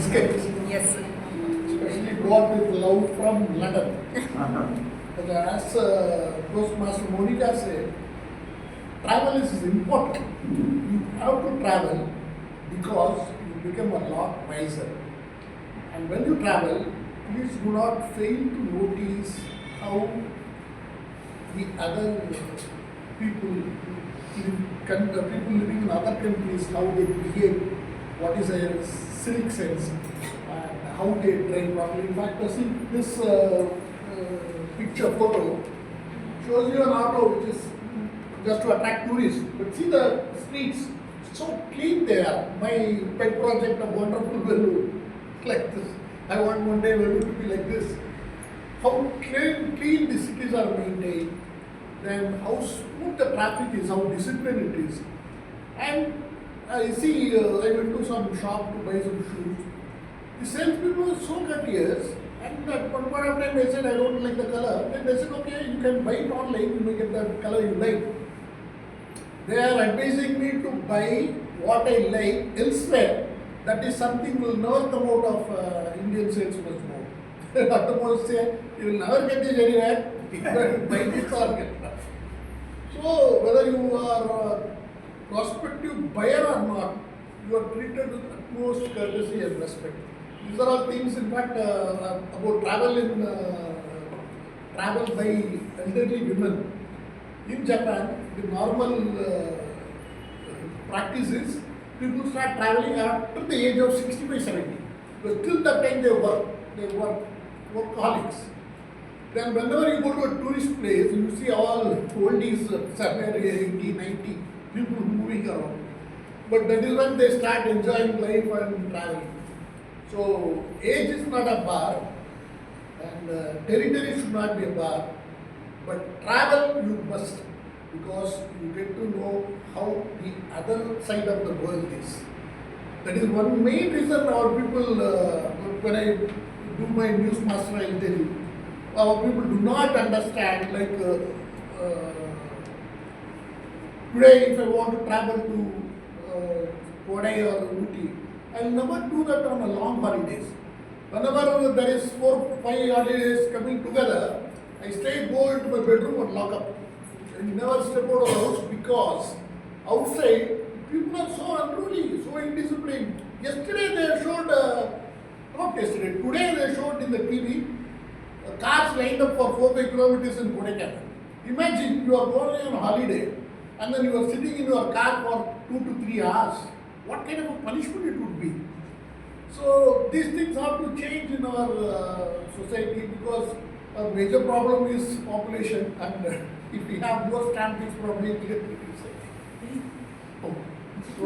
biscuits. Yes. Especially brought with love from London. But as Postmaster Monica said, travel is important. You have to travel because you become a lot wiser. And when you travel, please do not fail to notice how the other people, people living in other countries, how they behave, what is their civic sense, and how they train properly. In fact, see this picture photo shows you an auto which is just to attract tourists. But see the streets, so clean they are. My pet project of wonderful Velu, like this. I want one day Velu to be like this. How clean the cities are maintained, then how smooth the traffic is, how disciplined it is. And I see, I went to some shop to buy some shoes. The salespeople were so courteous, and at one point of time they said, I don't like the color. Then they said, okay, you can buy it online, you may get the color you like. They are advising me to buy what I like elsewhere. That is something will never come out of Indian salesmen's mouth. At the most say, you will never get this anywhere, you can buy this or get that. So, whether you are a prospective buyer or not, you are treated with utmost courtesy and respect. These are all things, in fact, about travel by elderly women. In Japan, the normal practice is people start traveling after the age of 65-70. Because till that time they were workaholics. Then whenever you go to a tourist place, you see all oldies, somewhere 80, 90 people moving around. But that is when they start enjoying life and traveling. So age is not a bar, and territory should not be a bar. But travel you must, because you get to know how the other side of the world is. That is one main reason our people, when I do my news master, I will tell you, our people do not understand, like today if I want to travel to Kodai or Uti, I will never do that on a long holidays. Whenever there is 4-5 holidays coming together, I go into my bedroom and lock up. I never step out of the house because outside people are so unruly, so indisciplined. Yesterday they showed, not yesterday, today they showed in the TV, cars lined up for 4-5 kilometers in Kodaikanal. Imagine you are going on a holiday and then you are sitting in your car for 2 to 3 hours. What kind of a punishment it would be? So these things have to change in our society, because a major problem is population, and if we have more stamp, it's probably clear. Oh. So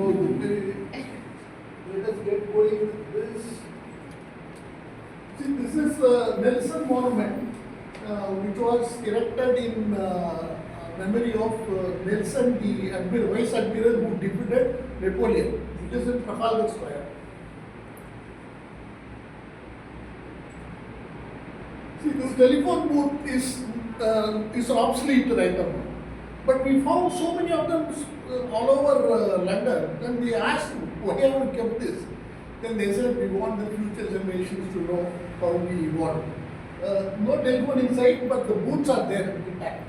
let us get going with this. See, this is Nelson Monument, which was erected in memory of Nelson, the Vice Admiral who defeated Napoleon. It is in Trafalgar Square. See, this telephone booth is obsolete right now. But we found so many of them all over London. Then we asked, why have we kept this? Then they said, we want the future generations to know how we evolved. No telephone inside, but the booths are there intact.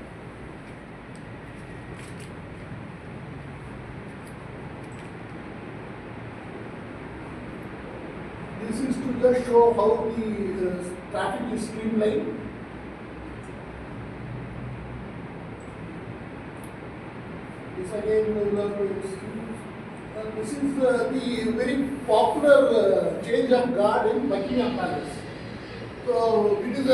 This is to just show how the traffic is streamlined. This again we will have to excuse. This is the very popular change of guard in Buckingham Palace. So it is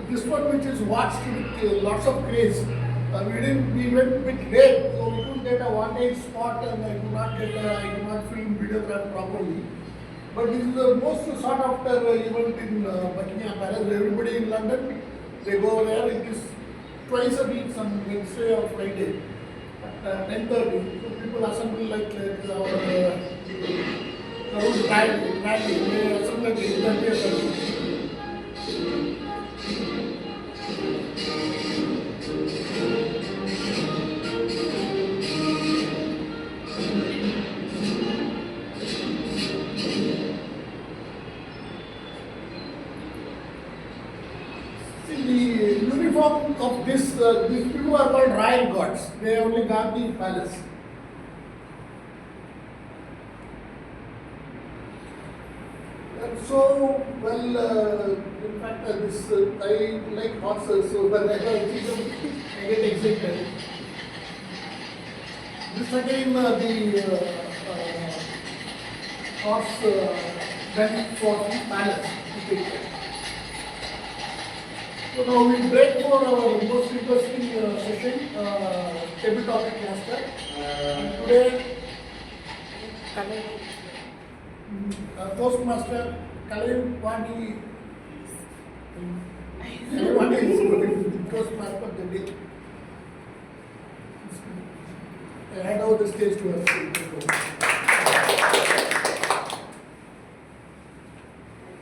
this one which is watched with lots of craze. We went a bit late, so we couldn't get a vantage spot, and I could not film videograph properly. But this is the most sought after event in Buckingham Palace. Everybody in London, they go there. It is twice a week, some Wednesday or Friday at 10:30. So people assemble like our rally. They assemble like 8:30 or something. uniform of these people are called royal guards. They only guard the palace. And so, well, in fact, I like horses, so when I see them, I get excited. This again, the horse went for the palace. So now we break for our most interesting session, table topic cluster. Today, Toastmaster Kalaivani is the Toastmaster of the day. I hand over the stage to us. I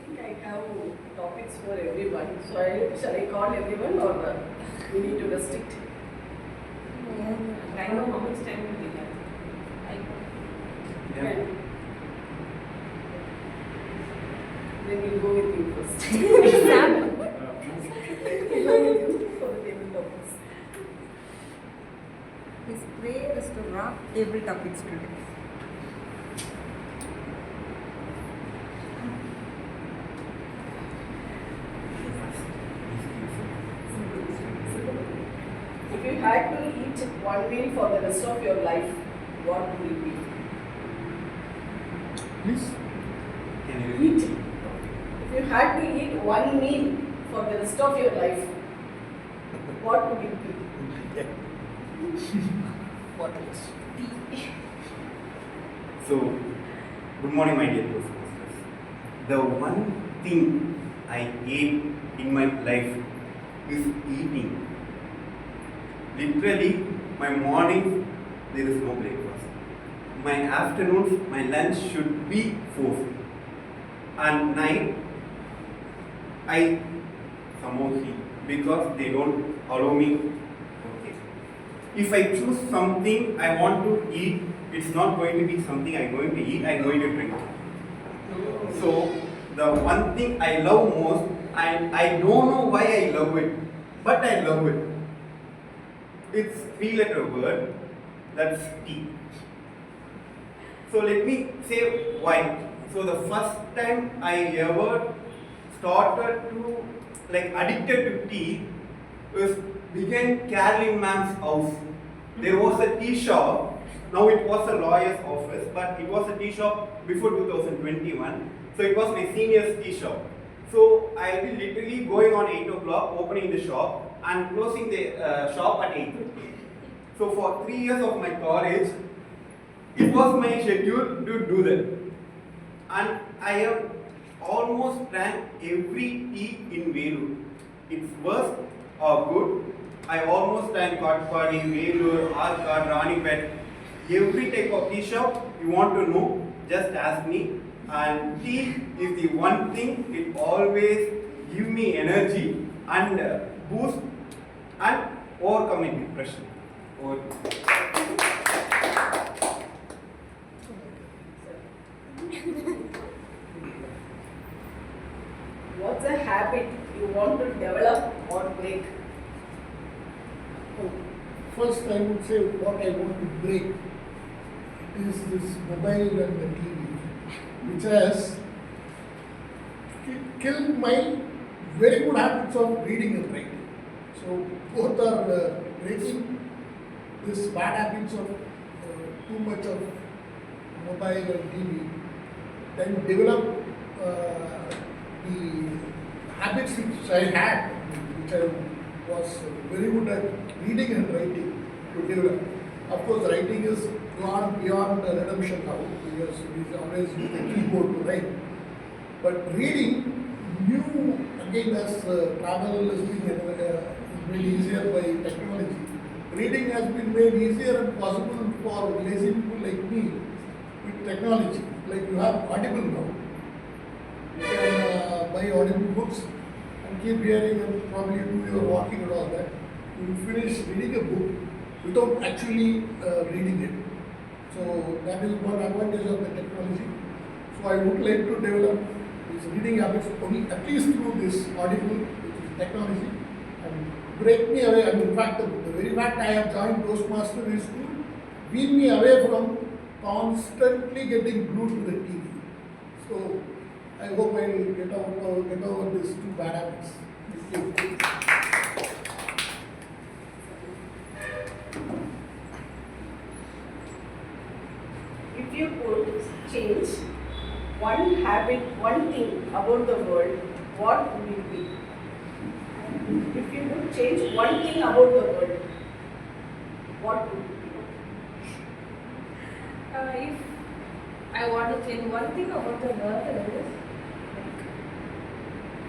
think I have topics for everyone. So shall I call everyone or we need to restrict? I know how much time we have. Yeah. Then we'll go with you first. We'll go with you for the table topics. His prayer is to wrap table topics today. If you had to eat one meal for the rest of your life, what would it be? Please. Can you eat? If you had to eat one meal for the rest of your life, what would it be? What else? So, good morning, my dear Toastmasters. The one thing I ate in my life is eating. Literally, my mornings, there is no breakfast. My afternoons, my lunch should be forced. And night, I somehow eat because they don't allow me. Okay. If I choose something I want to eat, it's not going to be something I'm going to eat, I'm going to drink. So, the one thing I love most, and I don't know why I love it, but I love it. It's 3-letter word, that's tea. So let me say why. So the first time I ever started to addicted to tea was began Carolyn ma'am's house. There was a tea shop. Now it was a lawyer's office, but it was a tea shop before 2021. So it was my senior's tea shop. So I will literally going on 8 o'clock, opening the shop and closing the shop at 8:30. So for 3 years of my college, it was my schedule to do that. And I have almost drank every tea in Velu. It's worse or good. I almost drank Karthikeyan, Velu, Arcad, Ranipet. Every type of tea shop you want to know, just ask me. And tea is the one thing, it always give me energy and boost and overcome my depression. What's a habit you want to develop or break? First, I would say what I want to break is this mobile and the TV, which has killed my very good habits of reading and writing. So both are breaking this bad habits of too much of mobile and TV. Then develop the habits which I had, which I was very good at reading and writing to develop. Of course, writing is gone beyond redemption now because we always use the keyboard to write. But reading, new again as travel is being made easier by technology. Reading has been made easier and possible for lazy people like me with technology. Like you have Audible now. You can buy Audible books and keep hearing and probably do your walking and all that. You will finish reading a book without actually reading it. So that is one advantage of the technology. So I would like to develop these reading habits only at least through this Audible, which is technology. and break me away. And in fact, the very fact I have joined Toastmaster is to wean me away from constantly getting glued to the TV. So I hope I will get over these two bad habits. Thank you. If you could change one habit, one thing about the world, what would it be? If you could change one thing about the world, what would it be? If I want to change one thing about the world is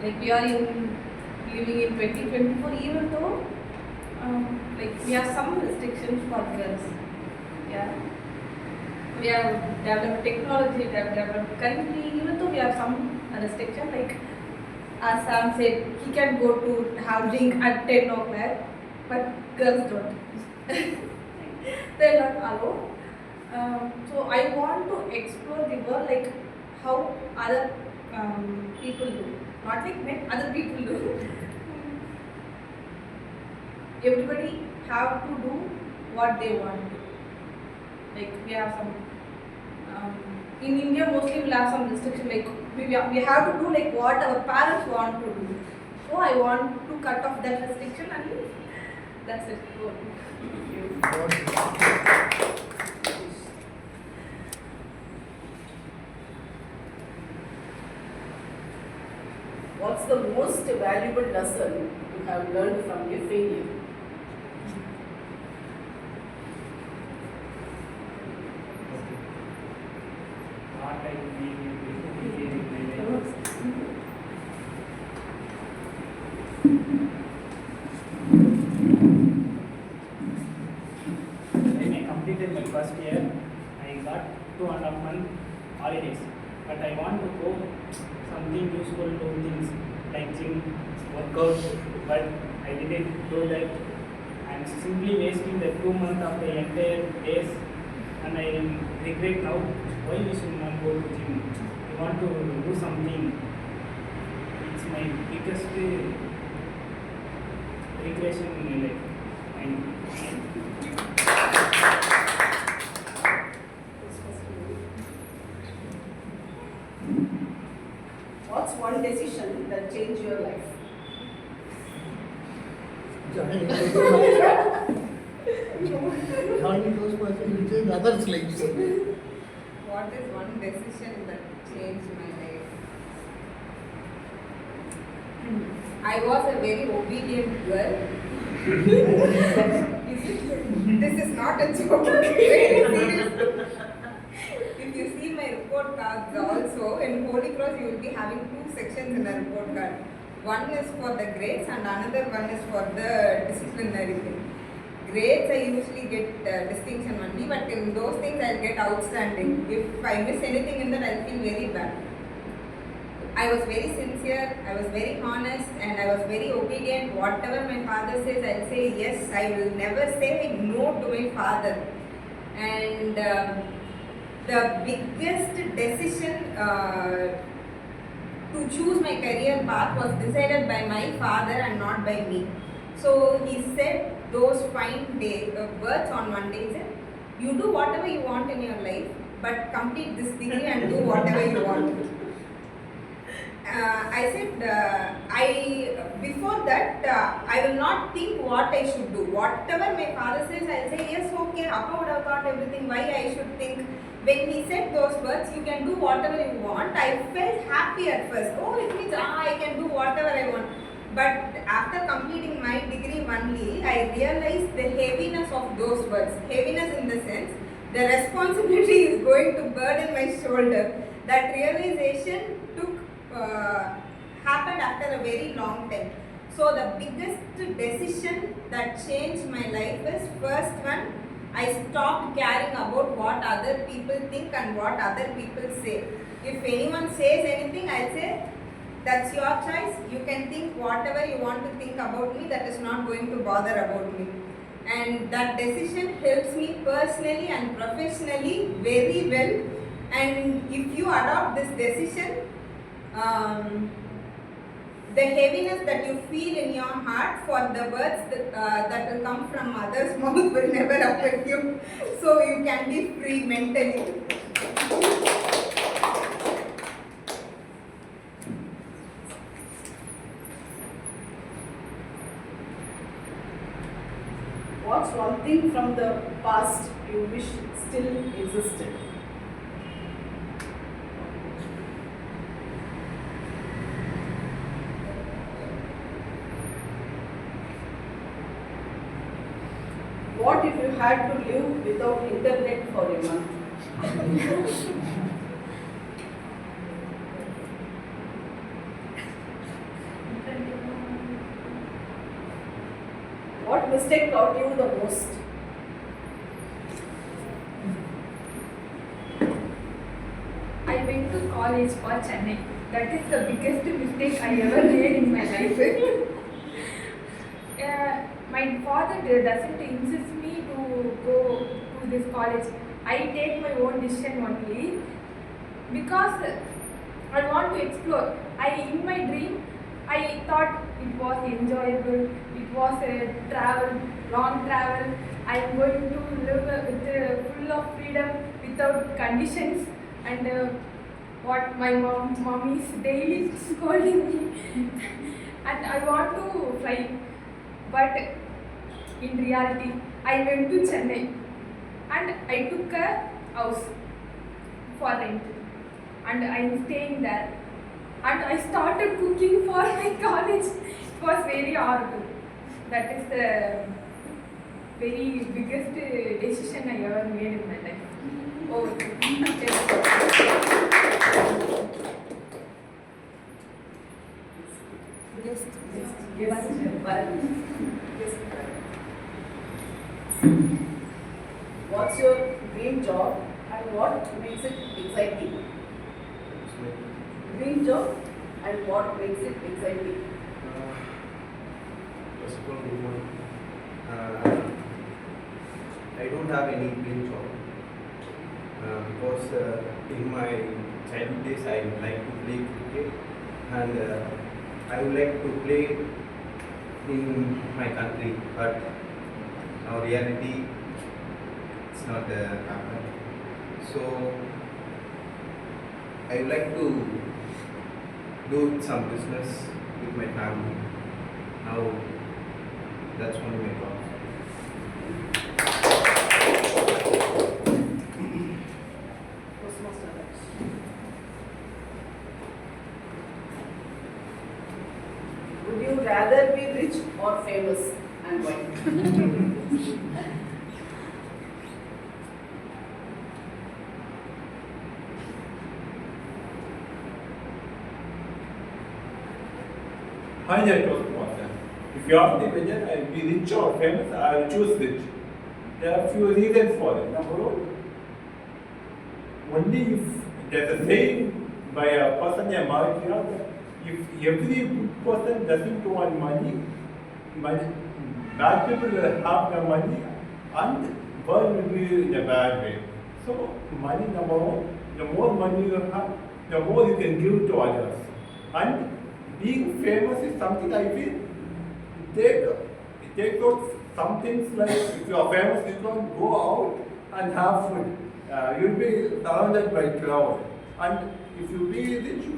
like we are living in 2024, even though like we have some restrictions for girls. Yeah. We have developed technology, we have developed country, even though we have some restriction, like as Sam said, he can go to have drink at 10 o'clock, but girls don't. They are not allowed. So I want to explore the world like how other people do, not like men, other people do. Everybody have to do what they want to. Like we have some in India mostly we'll have some restriction, like we have to do like what our parents want to do. So I want to cut off that restriction and that's it. What's the most valuable lesson you have learned from your failure? What I feel in my life. When I completed my first year, I got 2.5 months holidays. But I want to go something useful, do things like gym, workout, but I didn't do that. I'm simply wasting the 2 months of the entire days, and I regret now why we should not go to gym. I want to do something. It's my biggest regression in my life. What's one decision that changed your life? Joining Toastmaster will change others' lives. What is one decision that changed my life? I was a very obedient girl. This is not a joke. Very serious. If you see my report cards also, in Holy Cross you will be having 2 sections in a report card. One is for the grades and another one is for the disciplinary thing. Grades I usually get distinction only, but in those things I'll get outstanding. If I miss anything in that, I'll feel very bad. I was very sincere, I was very honest, and I was very obedient. Whatever my father says, I'll say yes. I will never say no to my father. And the biggest decision to choose my career path was decided by my father and not by me. So he said those fine words on one day. He said, "You do whatever you want in your life, but complete this degree and do whatever you want." I said, before that, I will not think what I should do. Whatever my father says, I'll say, yes, okay, Appa would have thought everything, why I should think. When he said those words, you can do whatever you want, I felt happy at first. Oh, it means I can do whatever I want. But after completing my degree only, I realized the heaviness of those words. Heaviness in the sense, the responsibility is going to burden my shoulder. That realization happened after a very long time. So the biggest decision that changed my life is, first one, I stopped caring about what other people think and what other people say. If anyone says anything, I'll say, that's your choice. You can think whatever you want to think about me, that is not going to bother about me. And that decision helps me personally and professionally very well. And if you adopt this decision, The heaviness that you feel in your heart for the words that will come from others' mouth will never affect you. So you can be free mentally. What's one thing from the past you wish still existed? What if you had to live without internet for a month? What mistake taught you the most? I went to college for Chennai. That is the biggest mistake I ever made in my life. My father doesn't insist me to go to this college. I take my own decision only because I want to explore. In my dream, I thought it was enjoyable. It was a travel, long travel. I am going to live with full of freedom without conditions. And what my mom is daily scolding me. And I want to fly. But in reality, I went to Chennai and I took a house for rent. And I am staying there. And I started cooking for my college. It was very horrible. That is the very biggest decision I ever made in my life. Oh, What's your dream job and what makes it exciting? Dream job and what makes it exciting? First of all, good morning. I don't have any dream job because in my childhood days I would like to play cricket and I would like to play in my country, but now reality it's not happened. So I would like to do some business with my family. Now that's one of my thoughts. Would you rather be rich or famous and why? High net worth person. If you ask me whether I will be rich or famous, I will choose rich. There are few reasons for it. Number one, only if there's a saying by a person in America that if every person doesn't want money, bad people will have the money and world will be in a bad way. So money, number one, the more money you have, the more you can give to others. And being famous is something I feel it takes out some things like if you are famous, you can go out and have food. You'll be surrounded by crowd. And if you be rich, you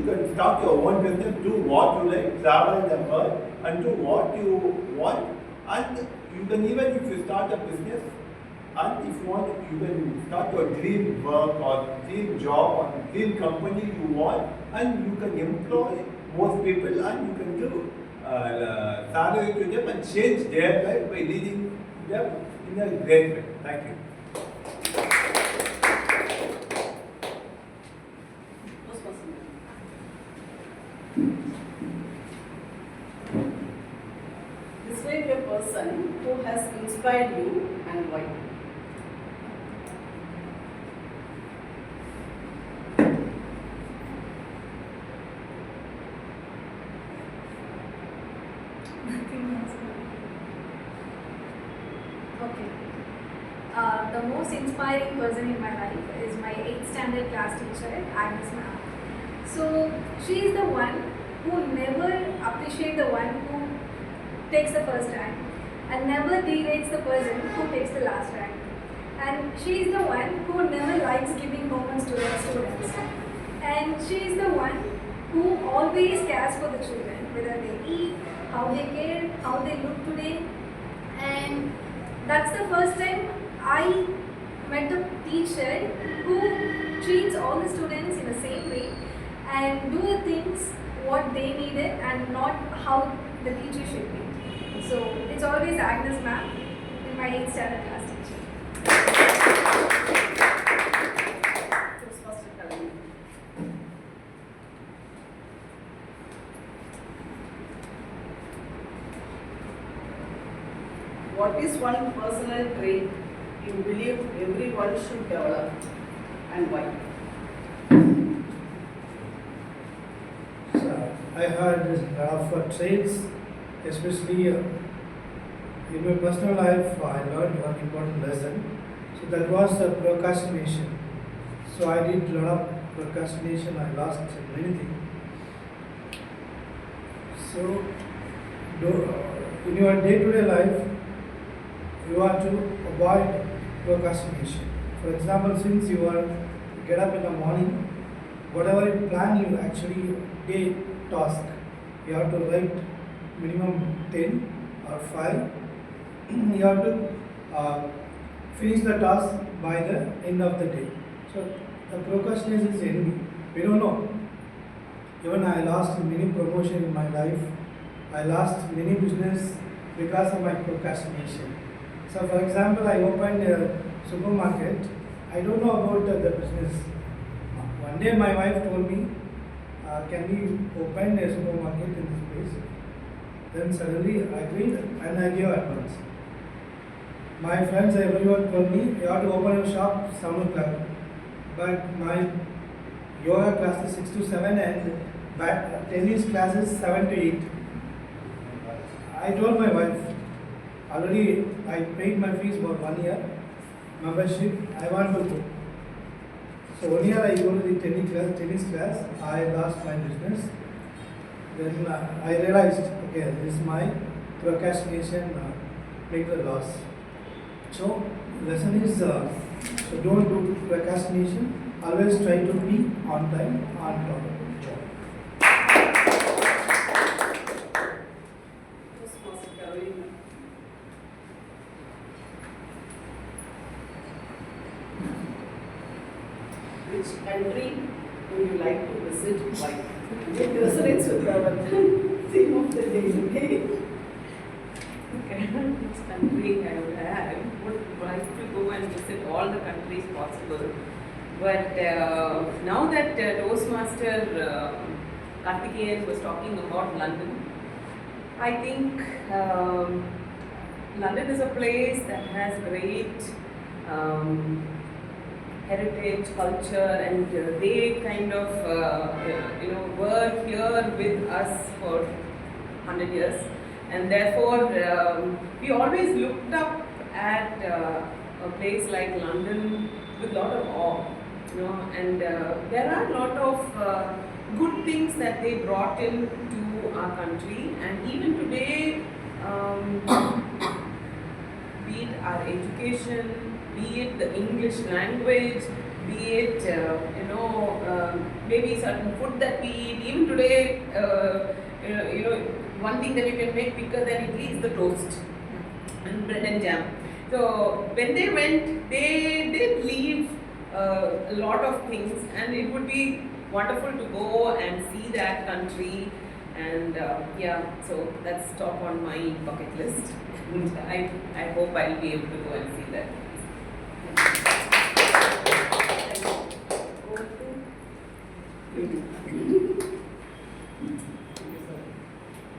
can start your own business, do what you like, travel the world, and do what you want. And you can even if you start a business, and if you want, you can start your dream work or dream job or dream company you want, and you can employ most people and you can give salary to them and change their life by leading them in a great way. Thank you. Describe a person who has inspired you and why. okay. The most inspiring person in my life is my 8th standard standard class teacher, Agnes ma'am. So she is the one who never appreciates the one who takes the first rank and never derates the person who takes the last rank. And she is the one who never likes giving homework to the students. And she is the one who always cares for the children, whether they eat, how they care, how they look today. And that's the first time I met a teacher who treats all the students in the same way and do the things what they needed and not how the teacher should be. So it's always Agnes ma'am in my 8th standard class teacher. Toastmaster Kalaivani. What is one personal trait you believe everyone should develop and why? So I had a lot of traits, especially in my personal life. I learned one important lesson. So that was the procrastination. So I did a lot of procrastination. I lost many things. So in your day-to-day life, you have to avoid procrastination. For example, since you are get up in the morning, whatever you plan, you actually day task, you have to write minimum 10 or 5. You have to finish the task by the end of the day. So the procrastination is enemy. We don't know. Even I lost many promotion in my life. I lost many business because of my procrastination. So for example, I opened a supermarket. I don't know about the business. One day my wife told me, can we open a supermarket in this place? Then suddenly I agreed and I gave advance. My friends everyone told me, you have to open a shop 7 o'clock. But my yoga class is 6 to 7 and tennis class is 7 to 8. I told my wife, already I paid my fees for 1 year membership, I want to go. So 1 year I go to the tennis class, I lost my business. Then I realized, okay, this is my procrastination make the loss. So lesson is, so don't do procrastination, always try to be on time, on top of the job. Toastmaster Kalaivani. Which country would you like to visit? Why? It resonates with our theme of the day. Okay, which country I would like to go and visit all the countries possible. But now that Toastmaster Karthikeyan was talking about London, I think London is a place that has great heritage, culture, and they kind of were here with us for 100 years, and therefore we always looked up at a place like London with a lot of awe, and there are a lot of good things that they brought in to our country, and even today, be it our education, be it the English language, be it maybe certain food that we eat. Even today, one thing that you can make quicker than idli is the toast and bread and jam. So when they went, they did leave a lot of things, and it would be wonderful to go and see that country. And so that's top on my bucket list. And I hope I'll be able to go and see that.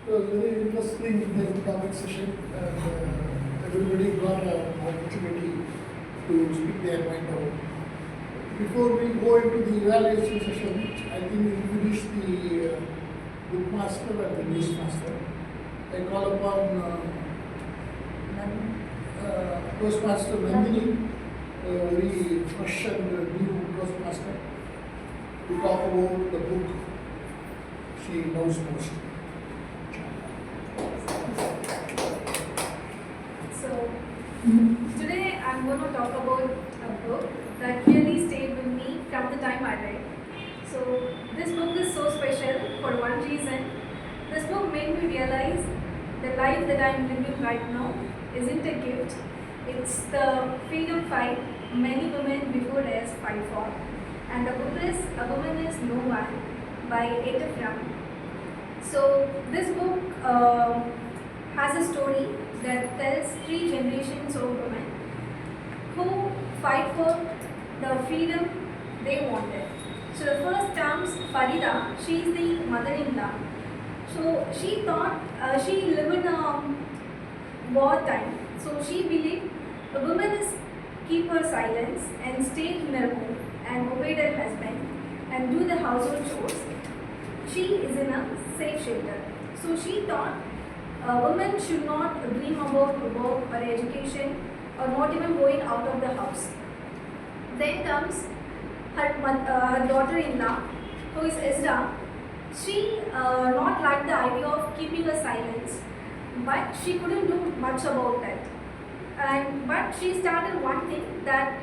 It was very interesting in the topic session, and everybody got an opportunity to speak their mind out. Before we go into the evaluation session, I think we finish the bookmaster and the newsmaster. I call upon Toastmaster Nandhini, very fresh and new Toastmaster. to talk about the book she knows most. So, today I'm going to talk about a book that really stayed with me from the time I read. So, this book is so special for one reason. This book made me realize the life that I'm living right now isn't a gift. It's the freedom fight many women before us fight for. And the book is A Woman Is No One by Eta. So, this book has a story that tells 3 generations of women who fight for the freedom they wanted. So the first comes Farida. She is the mother-in-law. So she thought she lived in a war time. So she believed a woman is keep her silence and stay in her home and obey her husband and do the household chores. She is in a safe shelter. So she thought a woman should not dream about work or education or not even going out of the house. Then comes her daughter-in-law, who is Ezra. She not liked the idea of keeping a silence, but she couldn't do much about that. But she started one thing that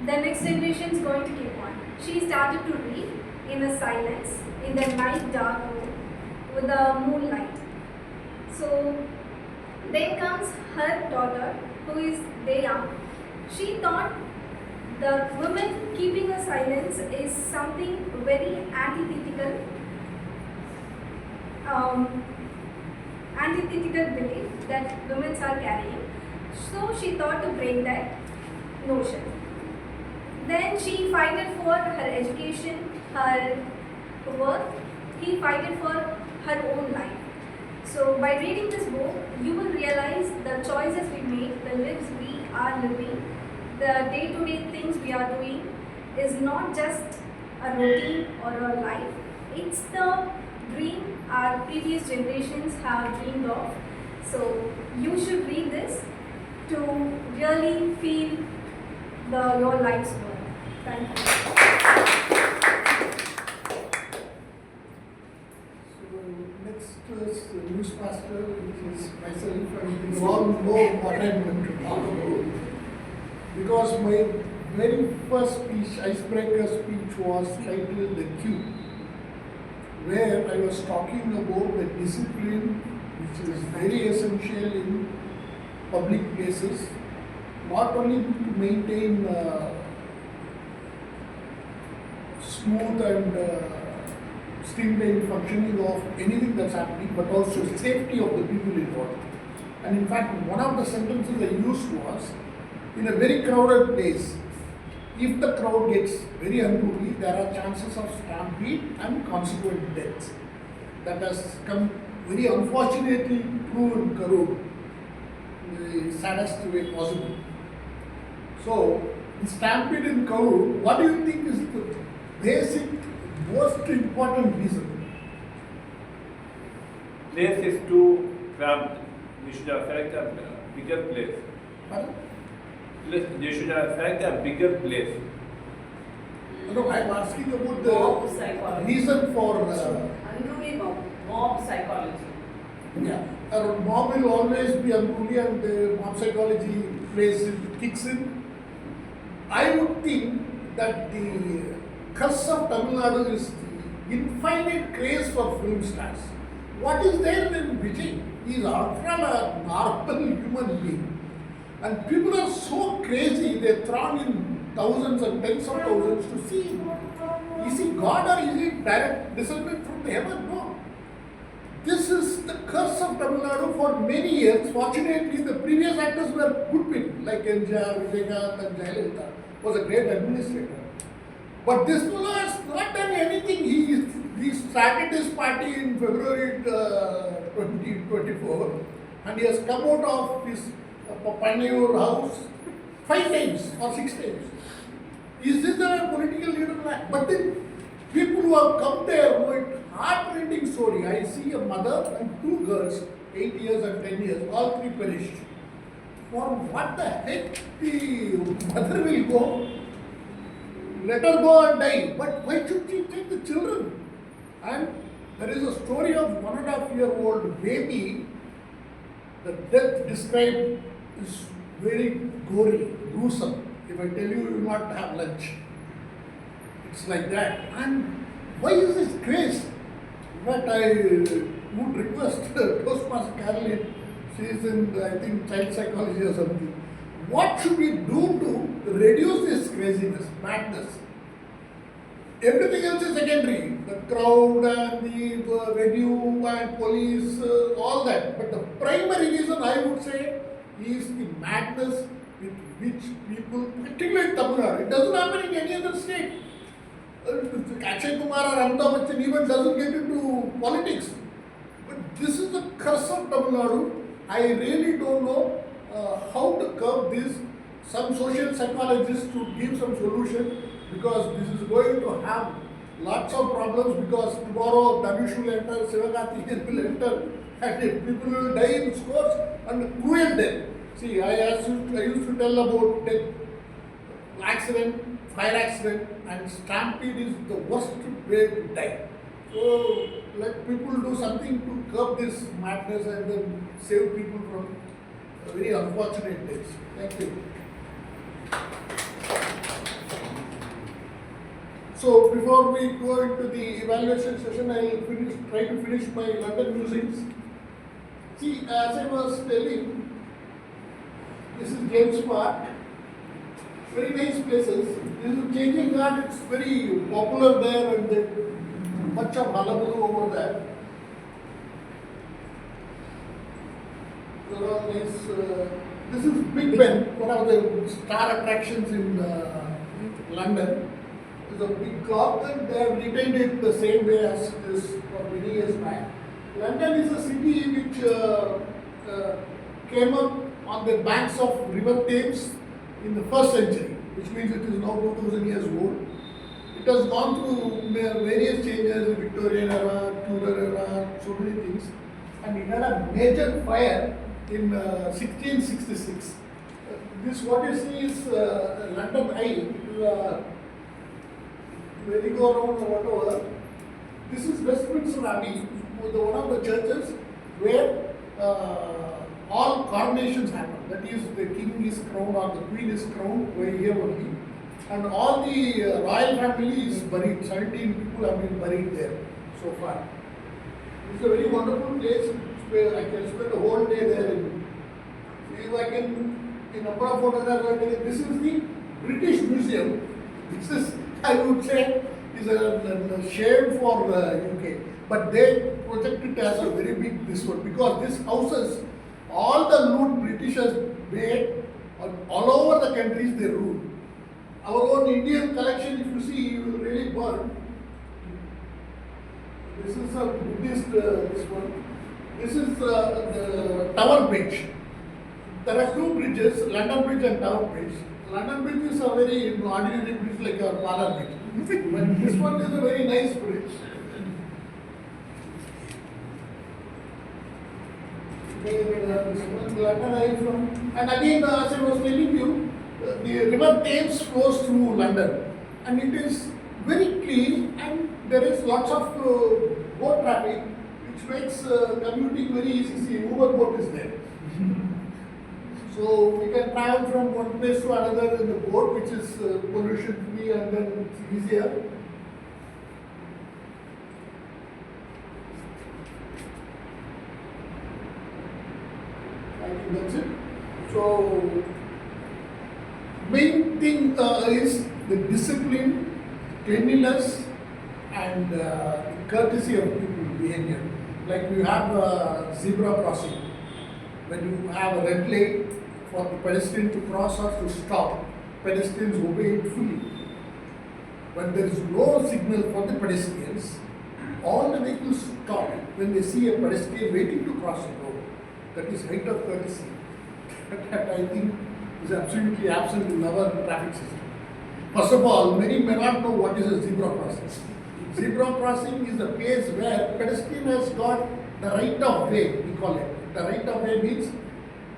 the next generation is going to keep on. She started to read in a silence, in the night dark room, with the moonlight. So then comes her daughter, who is Deya. She thought the woman keeping a silence is something very antithetical belief that women are carrying. So she thought to break that notion. Then she fighted for her education, her work. He fighted for her own life. So by reading this book, you will realize the choices we make, the lives we are living, the day-to-day things we are doing is not just a routine or a life. It's the dream our previous generations have dreamed of. So you should read this to really feel your life's work. Thank you. So next is the newsmaster, which is myself, and you all know what I'm going to talk about. Because my very first speech, icebreaker speech, was titled The Cue, where I was talking about the discipline which is very essential in public places, not only to maintain smooth and streamlined functioning of anything that's happening, but also safety of the people involved. And in fact, one of the sentences I used was, in a very crowded place, if the crowd gets very unruly, there are chances of stampede and consequent deaths. That has come very unfortunately true in Karur, in the saddest way possible. So, in stampede in Karur, what do you think is the basic, most important reason? Place is too cramped. We should have selected a bigger place. Pardon? They should have selected a bigger place. No, I'm asking about Mob the psychology. reason for. Unruly mob psychology. Yeah, a mob will always be unruly, and the mob psychology kicks in. I would think that the curse of Tamil Nadu is the infinite craze for film stars. What is there in Vijay? He is after all a normal human being. And people are so crazy, they throng in thousands and tens of thousands to see him. Is he God or is he direct descendant from the heaven? No. This is the curse of Tamil Nadu for many years. Fortunately, the previous actors were good people, like NJR, Vijaykanth and Jayalalitha was a great administrator. But this fellow has not done anything. He started his party in February 2024 and he has come out of his Pannayur house 5 times or 6 times. Is this a political leader? But then people who have come there know it heart-rending story. I see a mother and 2 girls, 8 years and 10 years, all 3 perished. For what the heck the mother will go? let her go and die. But why should she take the children? And there is a story of 1.5-year-old baby. The death described is very gory, gruesome. If I tell you, you will not have lunch. It's like that. And why is this craze? But I would request Toastmaster Caroline, she is in, I think, child psychology or something. What should we do to reduce this craziness, madness? Everything else is secondary. The crowd and the venue and police, all that. But the primary reason I would say is the madness with which people, particularly in Tamil Nadu, it doesn't happen in any other state. Akshay Kumar or Amitabh Bachchan even doesn't get into politics. But this is the curse of Tamil Nadu. I really don't know how to curb this. Some social psychologists to give some solution, because this is going to have lots of problems, because tomorrow Dhanush will enter, Sivakarthikeyan will enter, and people will die in scores and cruel death. See, I used to tell about death, accident, fire accident, and stampede is the worst way to die. So let people do something to curb this madness and then save people from very unfortunate deaths. Thank you. So before we go into the evaluation session, I will try to finish my London musings. See, as I was telling, this is James Park. Very nice places. This is changing guard. It's very popular there, and there's much of hullabaloo over there. There are nice. This is Big Ben, one of the star attractions in London. It's a big clock, and they have retained it the same way as this for many years back. London is a city which came up on the banks of River Thames in the 1st century, which means it is now 2000 years old. It has gone through various changes, Victorian era, Tudor era, so many things, and it had a major fire in 1666. This what you see is London Eye. When you go around or whatever, this is Westminster Abbey, one of the churches where all coronations happen. That is, the king is crowned or the queen is crowned over here only. And all the royal family is buried. 17 people have been buried there so far. It's a very wonderful place where I can spend a whole day there. If I can, in number of photographs, this is the British Museum. This is, I would say, is a shame for the UK. But they project it as a very big this one, because this houses all the loot Britishers made all over the countries they ruled. Our own Indian collection, if you see, you will really burn. This is a Buddhist, this one. This is the Tower Bridge. There are two bridges, London Bridge and Tower Bridge. London Bridge is a very ordinary bridge like our Parlour Bridge. But this one is a very nice bridge. And again, as I was telling you, the River Thames flows through London, and it is very clean, and there is lots of boat traffic, which makes commuting very easy. See, Uber boat is there. So we can travel from one place to another in the boat, which is pollution free, and then it's easier. I think that's it. So main thing is the discipline, cleanliness, and courtesy of people behavior. Like we have a zebra crossing. When you have a red light for the pedestrian to cross or to stop, pedestrians obey it fully. When there is no signal for the pedestrians, all the vehicles stop when they see a pedestrian waiting to cross the road. That is height of courtesy. That I think is absolutely absent in our traffic system. First of all, many may not know what is a zebra crossing. Zebra crossing is a place where pedestrian has got the right of way, we call it. The right of way means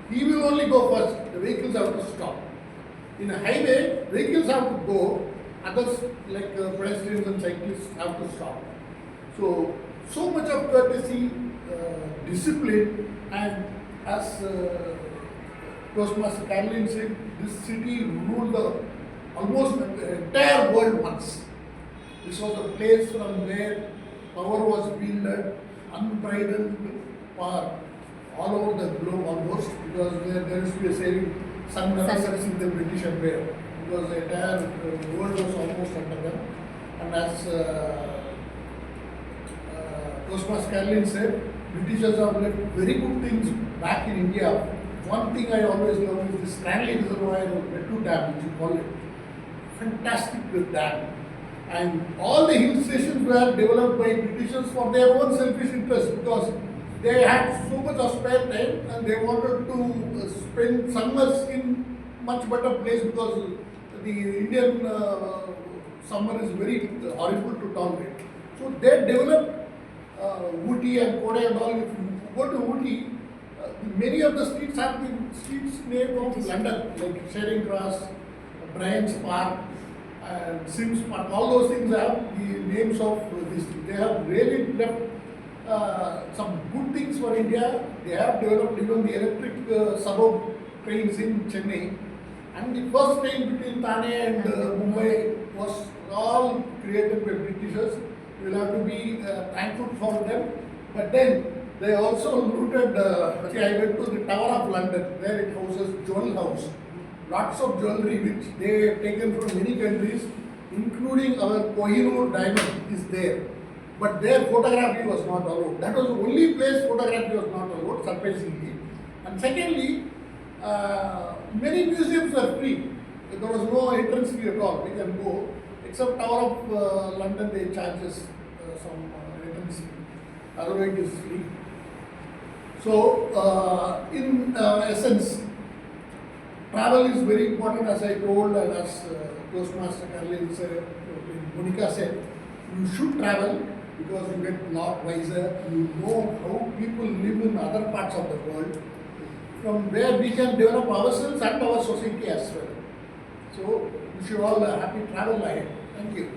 he will only go first, the vehicles have to stop. In a highway, vehicles have to go, others like pedestrians and cyclists have to stop. So much of courtesy, discipline, and as Toastmaster Caroline said, this city ruled almost the entire world once. This was a place from where power was wielded, unbridled power all over the globe almost, because there used to be a saying, sun never sets in the British Empire, because the entire world was almost under them. And as Toastmaster Caroline said, Britishers have left very good things back in India. One thing I always love is the Stanley Reservoir Mettu Dam, which you call it. Fantastic dam. And all the hill stations were developed by Britishers for their own selfish interest, because they had so much of spare time and they wanted to spend summers in much better place, because the Indian summer is very horrible to tolerate. So they developed Ooty and Kodai and all. If you go to Ooty, many of the streets have been streets named of London, like Charing Cross, Bryant's Park, and Sims Park. All those things have the names of these things. They have really left some good things for India. They have developed even the electric suburb trains in Chennai. And the first train between Thane and Mumbai was all created by Britishers. We will have to be thankful for them. But then they also looted, I went to the Tower of London, where it houses Jewel House. Lots of jewelry which they have taken from many countries, including our Kohinoor diamond is there. But their photography was not allowed. That was the only place photography was not allowed, surprisingly. And secondly, many museums are free. There was no entrance fee at all. We can go. Except Tower of London, they charge us some entrance fee. Otherwise, it is free. So, in essence, travel is very important, as I told, and as Toastmaster Caroline said, Monica said, you should travel because you get a lot wiser. You know how people live in other parts of the world, from where we can develop ourselves and our society as well. So, wish you all a happy travel ahead. Thank you.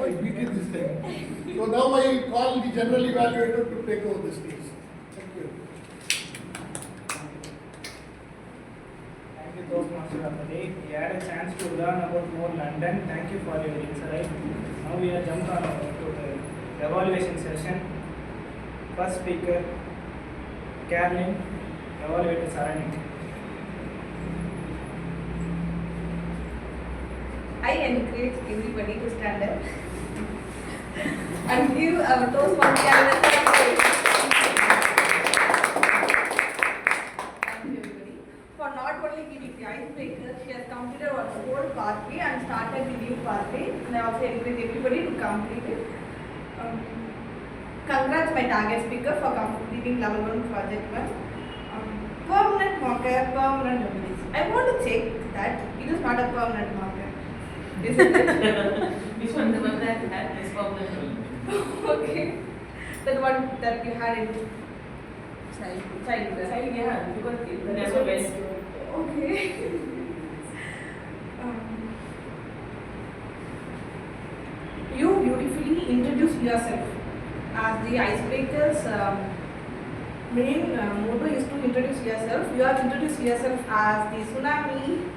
I beat it this time. So now I call the general evaluator to take over this case. Thank you. Thank you, Toastmaster of the day. We had a chance to learn about more London. Thank you for your insight. Now we are jumped on to the evaluation session. First speaker, Caroline, Evaluator Sarani. I encourage everybody to stand up and give our Toastmaster Caroline. Thank you, everybody. For not only giving the icebreaker, she has completed one whole pathway and started the new pathway. And I also encourage everybody to complete it. Congrats my target speaker for completing level 1 project 1. Permanent marker, permanent memories. I want to check that it is not a permanent marker. Isn't it? Which one? The one that had this problem? Okay. That one that you had in childhood. Child, yeah, because the never went. Okay. You beautifully introduce yourself. As the icebreakers main motto is to introduce yourself. You have introduced yourself as the tsunami.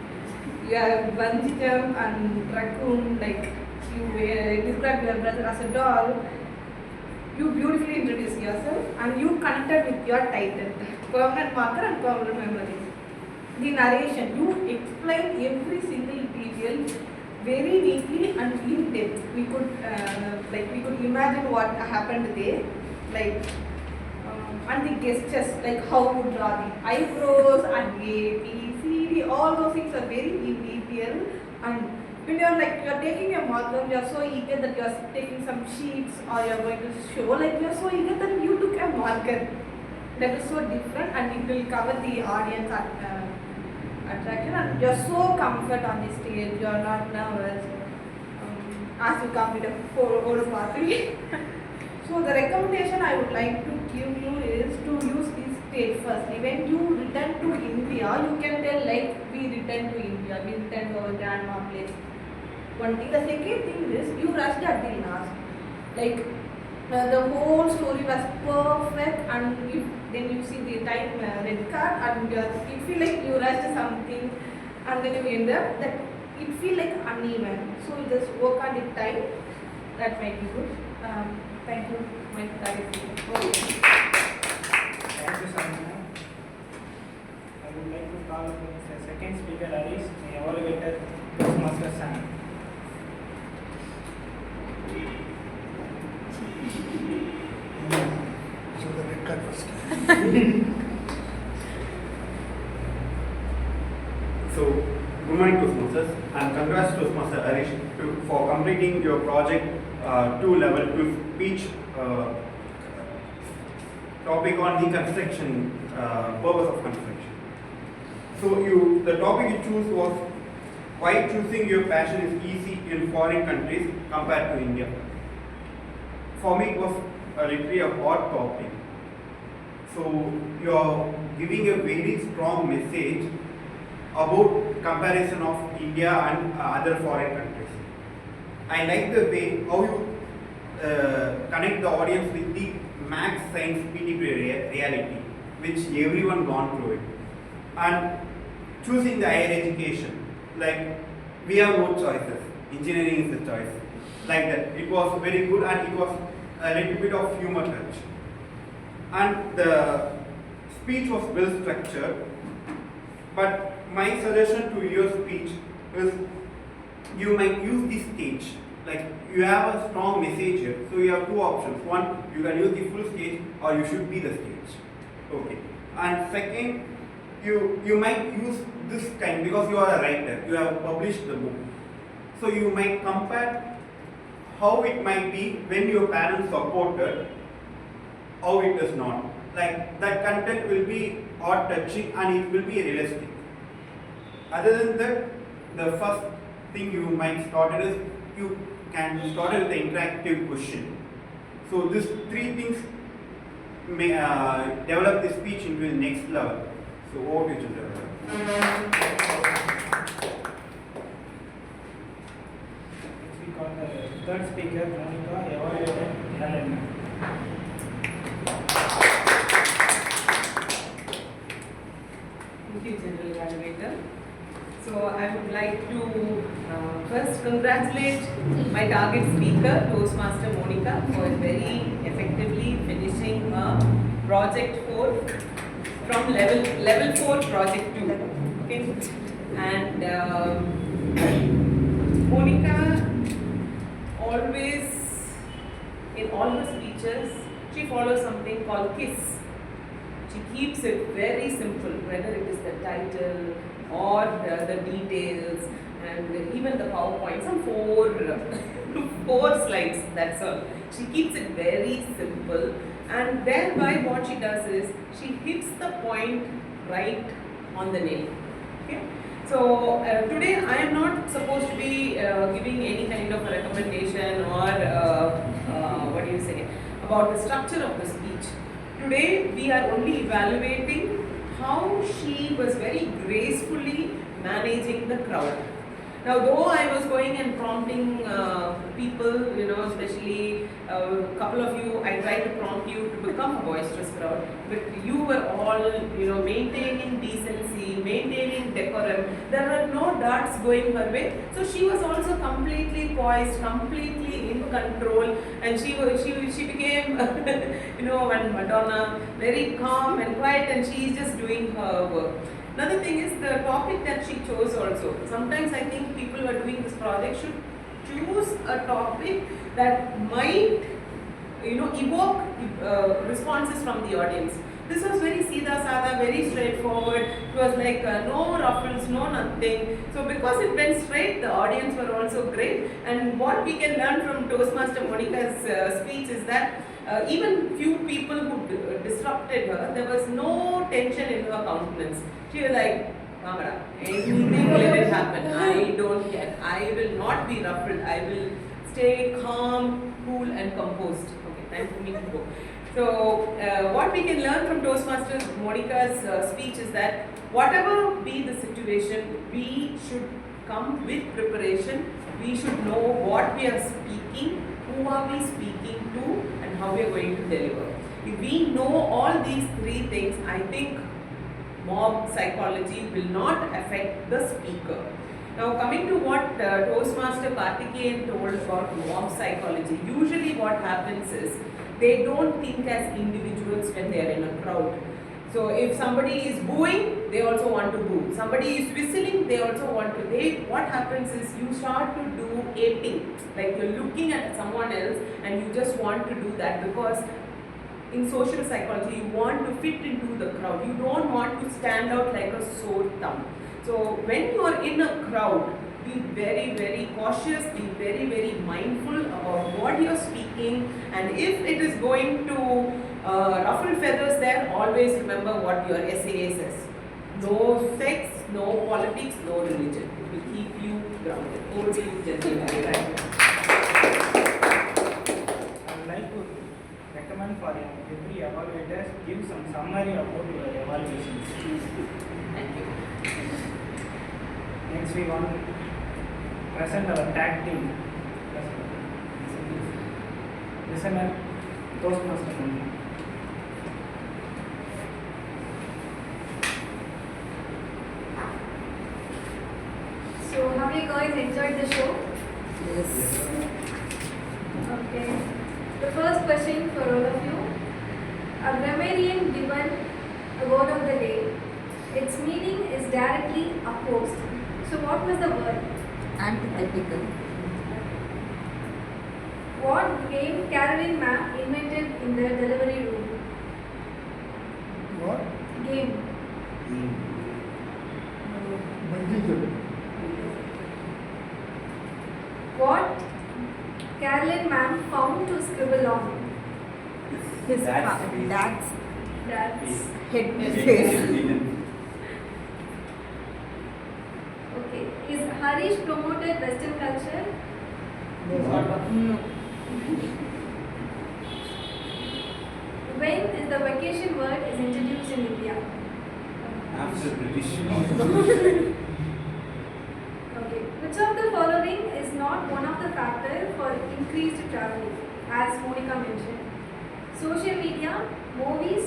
You have bungee jump and raccoon, like you describe your brother as a doll. You beautifully introduce yourself and you connected with your title, permanent marker and permanent memory. The narration, you explain every single detail very neatly and in depth. We could imagine what happened there, like and the gestures, like how you draw the eyebrows and A, B, C, D, all those things are very in detail. And when you're taking a marker, you're so eager that you're taking some sheets or you're going to show, like you're so eager that you took a marker. That is so different and it will cover the audience attraction, and you're so comfort on the stage, you're not nervous as you complete a whole party. So the recommendation I would like to give you is to use these state firstly. When you return to India, you can tell like we return to India, we return to our grandma place. One thing. The second thing is you rushed at the last. Like the whole story was perfect, and then you see the time red card, and you feel like you rushed something, and then you end up that it feel like uneven. So you just work on the time. That might be good. Thank you, my colleagues. Thank you, Samina. I would like to call upon the second speaker, Harish, the evaluator, Master Sam. So the red card first. So, good morning Toastmasters, and congrats Toastmaster Harish for completing your project 2 level 2 speech topic on the construction, purpose of construction. So the topic you choose was why choosing your passion is easy in foreign countries compared to India. For me it was literally a hot topic. So you are giving a very strong message about comparison of India and other foreign countries. I like the way how you connect the audience with the max science PTP reality, which everyone gone through it, and choosing the higher education, like we have no choices, engineering is the choice, like that. It was very good, and it was a little bit of humor touch, and the speech was well structured. But my suggestion to your speech is you might use the stage. Like you have a strong message here, so you have two options. One, you can use the full stage, or you should be the stage. Okay. And second, you might use this kind because you are a writer. You have published the book, so you might compare how it might be when your parents supported, how it is not. Like that content will be heart touching and it will be realistic. Other than that, the first thing you might start is you can start with the interactive question. So these three things may develop the speech into the next level. So over to you, Chandra. Next we call the third speaker, Monica, evaluator, Helen. Thank you, General Evaluator. So I would like to first congratulate my target speaker, Toastmaster Monica, for very effectively finishing project 4 from level 4 project 2. Okay, and Monica always, in all her speeches, she follows something called KISS. She keeps it very simple, whether it is the title or the details and even the PowerPoint, some four slides, that's all. She keeps it very simple, and thereby what she does is she hits the point right on the nail. Okay? So today I am not supposed to be giving any kind of a recommendation or what do you say about the structure of the speech. Today we are only evaluating how she was very gracefully managing the crowd. Now, though I was going and prompting people, especially a couple of you, I tried to prompt you to become a boisterous crowd, but you were all, maintaining decency, maintaining decorum. There were no darts going her way. So she was also completely poised, completely in control, and she became, one Madonna, very calm and quiet, and she is just doing her work. Another thing is the topic that she chose also. Sometimes I think people who are doing this project should choose a topic that might, evoke responses from the audience. This was very Sida Sada, very straightforward. It was like no ruffles, no nothing. So because it went straight, the audience were also great. And what we can learn from Toastmaster Monica's speech is that even few people who disrupted her, there was no tension in her countenance. She was like, Kamara, anything let it happen. I don't care. I will not be ruffled. I will stay calm, cool and composed. Okay, time for me to go. So, what we can learn from Toastmasters Monica's speech is that whatever be the situation, we should come with preparation. We should know what we are speaking, who are we speaking to, and how we are going to deliver. If we know all these three things, I think mob psychology will not affect the speaker. Now, coming to what Toastmaster Karthikeyan told about mob psychology, usually what happens is they don't think as individuals when they are in a crowd. So, if somebody is booing, they also want to boo. Somebody is whistling, they also want to. What happens is you start to do aping, like you're looking at someone else and you just want to do that because in social psychology, you want to fit into the crowd. You don't want to stand out like a sore thumb. So when you are in a crowd, be very, very cautious, be very, very mindful about what you are speaking, and if it is going to ruffle feathers there, always remember what your SAA says. No sex, no politics, no religion. It will keep you grounded. Over to you, gentlemen. I would like to recommend for every evaluator give some summary about your evaluations. Thank you. Next, we want to present our tag team. Listener, Toastmaster Monica. So, have you guys enjoyed the show? Yes. Okay. The first question for all of you. A grammarian given a word of the day. Its meaning is directly opposed. So, what was the word? Antithetical. What game Caroline ma'am invented in the delivery room? What? Game. Multiple. What Caroline ma'am found to scribble on? His Dad's dad's That's head face. okay. Is Harish promoted Western culture? No. When is the vacation word is introduced in India? After British. Okay. Which of the following is not one of the factors for increased travel, as Monica mentioned? Social media, movies,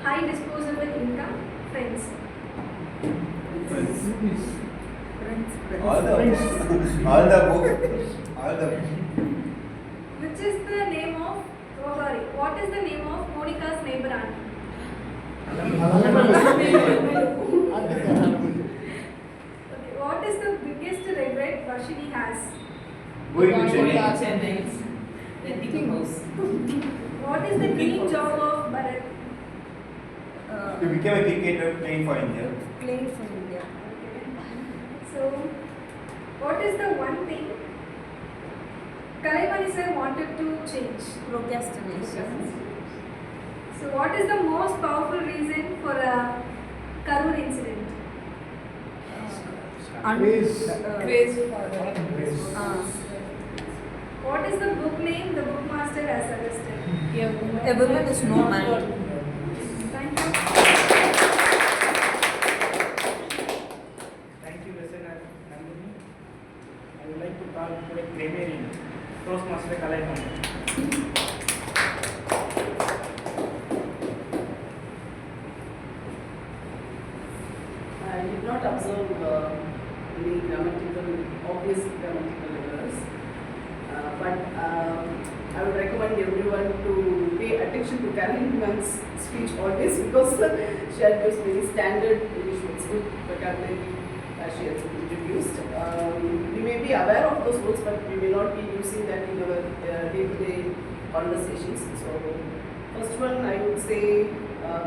high disposable income, friends. Movies. All the Which is the name of, oh sorry, what is the name of Monica's neighbor auntie? Okay, what is the biggest regret Varshini has? Going to Going Chennai. to Chennai. Renting a house. What is the dream job of Bharat? You became a cricketer playing for India. Playing for India. So, what is the one thing Kalaivani sir wanted to change? Procrastination. So, what is the most powerful reason for a Karur incident? Grace. Grace for Grace. What is the book name the bookmaster has suggested? A woman is no man. Thank you. Thank you, listener Nandhini. I would like to call today Grammarian, Toastmaster Kalaivani. I did not observe any obvious grammatical errors, but I would recommend everyone to pay attention to Caroline Mann's speech always because she had used very standard English words, good vocabulary she has introduced. We may be aware of those words, but we may not be using that in our day-to-day conversations. So, first one I would say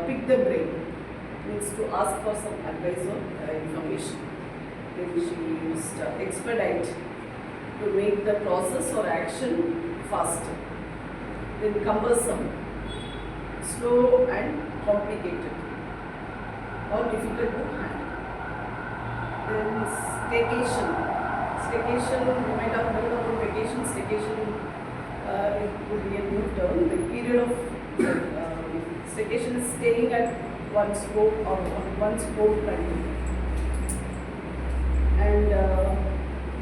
pick the brain. Means to ask for some advice or information. Then she used expedite to make the process or action faster. Then cumbersome, slow and complicated or difficult to handle. Then staycation. Staycation, you might have heard about vacation. Staycation it would be a new term. The period of Staycation is staying at one's home or one's home country. And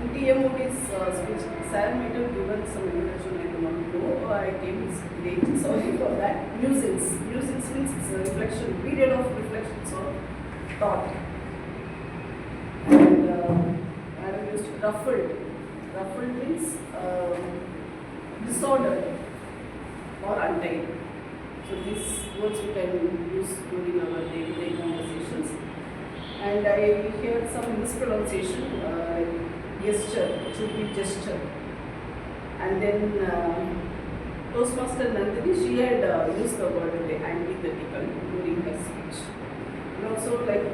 in TMOD's speech, Sir might have given some introduction, I do not know. I came late, sorry for that. Musings. Musings means it's a reflection, period of reflection, so thought. And Madam used ruffled. Ruffled means disordered or untied. So these words we can use during our day-to-day conversations. And I heard some mispronunciation, gesture, it should be gesture. And then Toastmaster Nandhini, she had used the word antithetical during her speech. And also like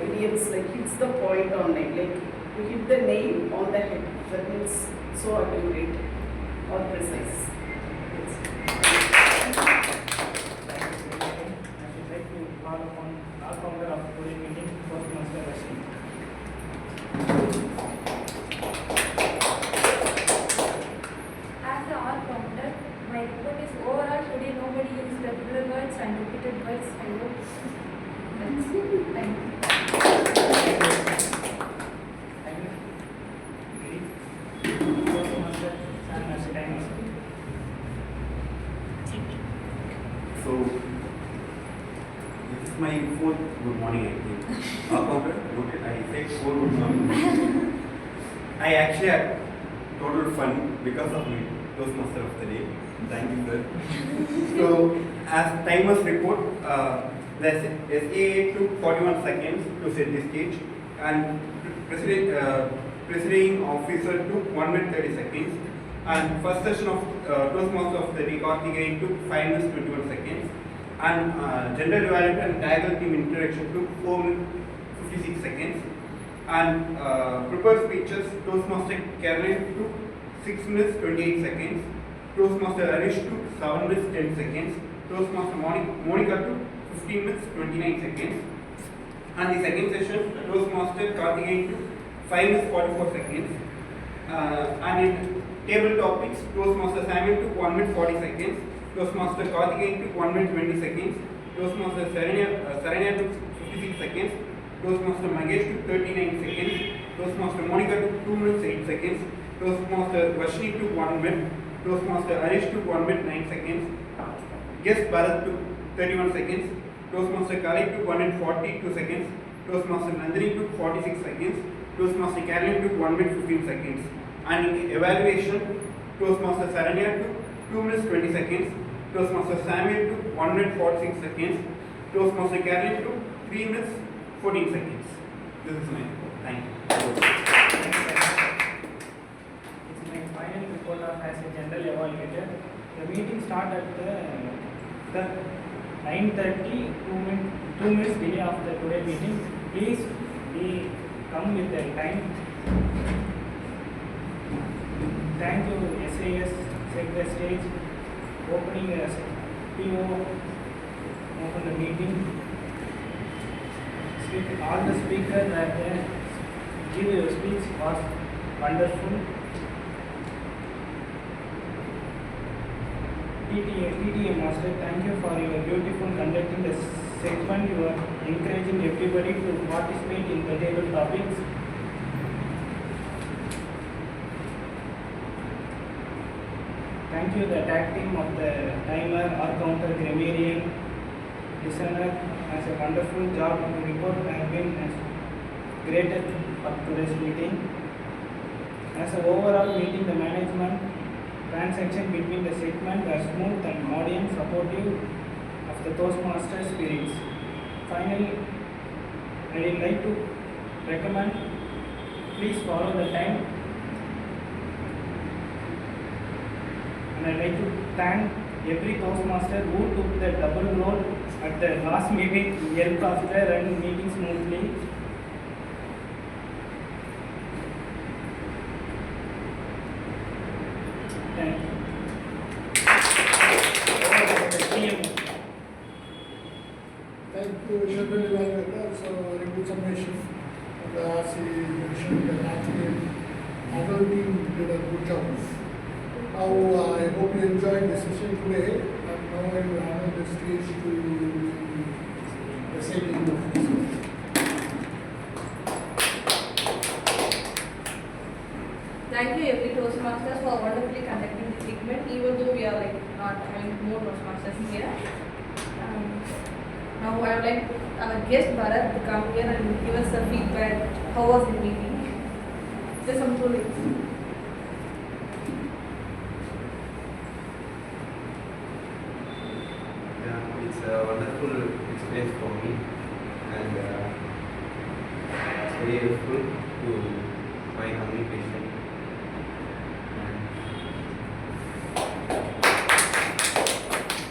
idioms like hits the point on it, like to hit the nail on the head. That means so accurate or precise. Yes. I would like to call upon our founder of today's meeting, Toastmaster Varshini. As the all founder, my report is overall today nobody used the filler words and repeated words. I hope that's it. Thank you. Thank you. Toastmaster and Master Timer. So, this is my fourth good morning, I think. Okay, I said 4 good morning. I actually had total fun because of my Toastmaster of the day. Thank you, sir. So, as timers report, the SAA took 41 seconds to set the stage, and presiding officer took 1 minute 30 seconds. And first session of Toastmaster of the day, Karthikeyan, took 5 minutes 21 seconds. And gender evaluator and diagonal team introduction took 4 minutes 56 seconds. And prepared speeches, Toastmaster Caroline took 6 minutes 28 seconds. Toastmaster Arish took 7 minutes 10 seconds. Toastmaster Monica took 15 minutes 29 seconds. And the second session, Toastmaster Karthikeyan took 5 minutes 44 seconds. And in table topics, Toastmaster Samuel took 1 minute 40 seconds. Toastmaster Karthikeyan took 1 minute 20 seconds. Toastmaster Saranya took 56 seconds. Toastmaster Magesh took 39 seconds. Toastmaster Monica took 2 minutes 8 seconds. Toastmaster Varshini took 1 minute. Toastmaster Arish took 1 minute 9 seconds. Guest Bharat took 31 seconds. Toastmaster Kalaivani took 1 minute 42 seconds. Toastmaster Nandhini took 46 seconds. Toastmaster Grammarian took 1 minute 15 seconds. And in evaluation, Toastmaster Saranya took 2 minutes 20 seconds. Toastmaster Samuel took 1 minute 46 seconds. Toastmaster Grammarian took 3 minutes 14 seconds. This is my report. Thank you. It's my final report of as a general evaluator. The meeting started at the 9:30, 2 minutes delay of the today meeting. Please be come with the time. Thank you, SAS, set the stage, opening the PO, open the meeting. All the speakers that give your speech was wonderful. PTA Master, thank you for your beautiful conducting the segment. You are encouraging everybody to participate in the table topics. Thank you, the tag team of the timer, our counter, Grammarian, listener, has a wonderful job. The report has been graded for today's meeting. As an overall meeting, the management transaction between the segment are smooth and audience supportive of the Toastmaster spirits. Finally, I would like to recommend, please follow the time. And I would like to thank every Toastmaster who took the double role at the last meeting, helped us to run meeting smoothly. Thank you. Thank you, General Evaluator. So, very good summation. And as he mentioned, the adult team did a good job. Now, I hope you enjoyed the session today. now I will hand the stage to the presiding officer. Thank you every Toastmasters for wonderfully conducting the segment, even though we are like not having more Toastmasters here. Now I would like our guest Bharat to come here and give us some feedback. How was the meeting? Just some two minutes. Yeah, it's a wonderful experience for me, and it's very helpful to my communication.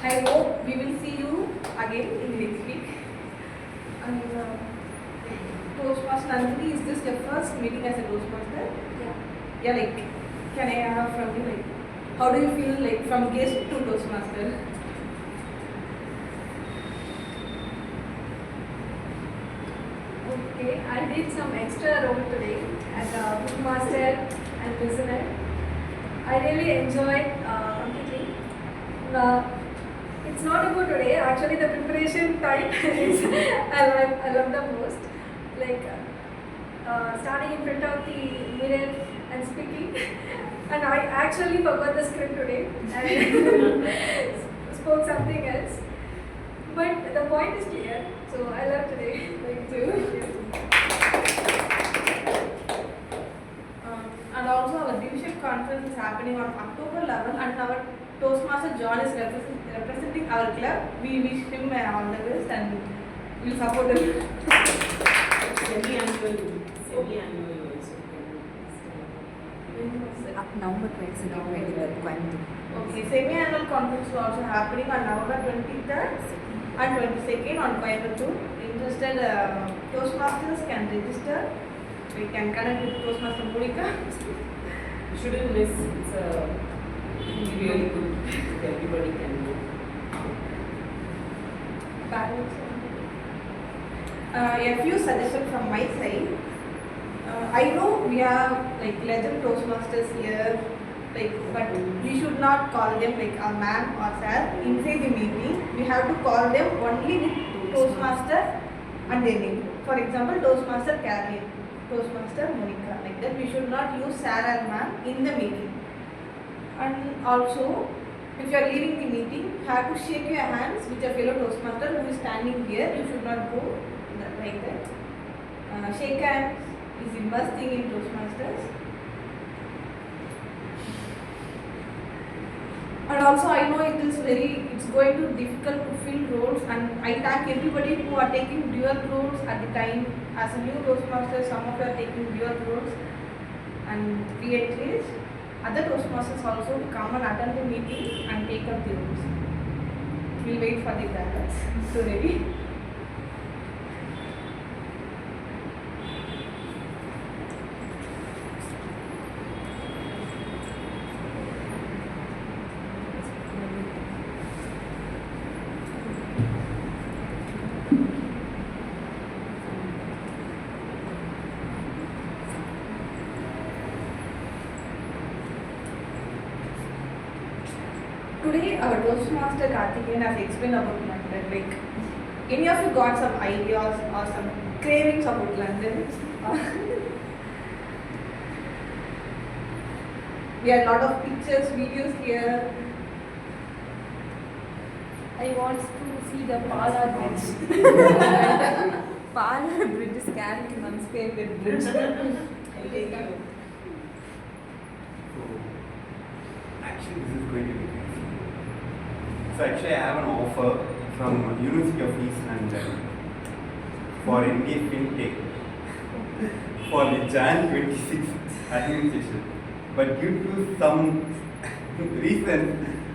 I hope we will see you again in next week. And Toastmaster Nandhini, is this your first meeting as a Toastmaster? Yeah. Yeah, like, can I have from you, like, how do you feel like from guest to Toastmaster? Okay, I did some extra role today as a bookmaster and listener. I really enjoyed completely. It's not about today. Actually, the preparation time is I love the most. Like standing in front of the mirror and speaking. And I actually forgot the script today and spoke something else. But the point is clear. So I love today. Thank you. And also our division conference is happening on October 11 and our Toastmaster John is representing our club. We wish him all the best and we'll support him. Semi-annual November 2020. Okay, semi-annual conference is also happening on November 23rd and 22nd on Coimbatore. Interested Toastmasters can register. We can connect with Toastmaster Monica. You shouldn't miss. It's really good. Everybody can do. A few suggestions from my side. I know we have like legend Toastmasters here, like, but we should not call them like a ma'am or sir inside the meeting. We have to call them only with Toastmaster and their name. For example, Toastmaster Caroline, Toastmaster Monica, like that. We should not use sir and ma'am in the meeting. And also, if you are leaving the meeting, you have to shake your hands with your fellow Toastmaster who is standing here. You should not go like that. Shake hands is the best thing in Toastmasters. And also I know it's going to be difficult to fill roles, and I thank everybody who are taking dual roles at the time. As a new Toastmaster, some of you are taking dual roles, and we encourage other Toastmasters also to come and attend the meeting and take up the roles. We'll wait for the ballots. So ready? Today our Toastmaster Karthikeyan has explained about London. Like, any of you got some ideas or some cravings about London? We have a lot of pictures, videos here. I want to see the Pala Bridge. Pala Bridge is Carthikeyan's favorite bridge. Actually, this is going to be nice. So actually, I have an offer from University of East London for MBA FinTech for the Jan 26 administration. But due to some reason,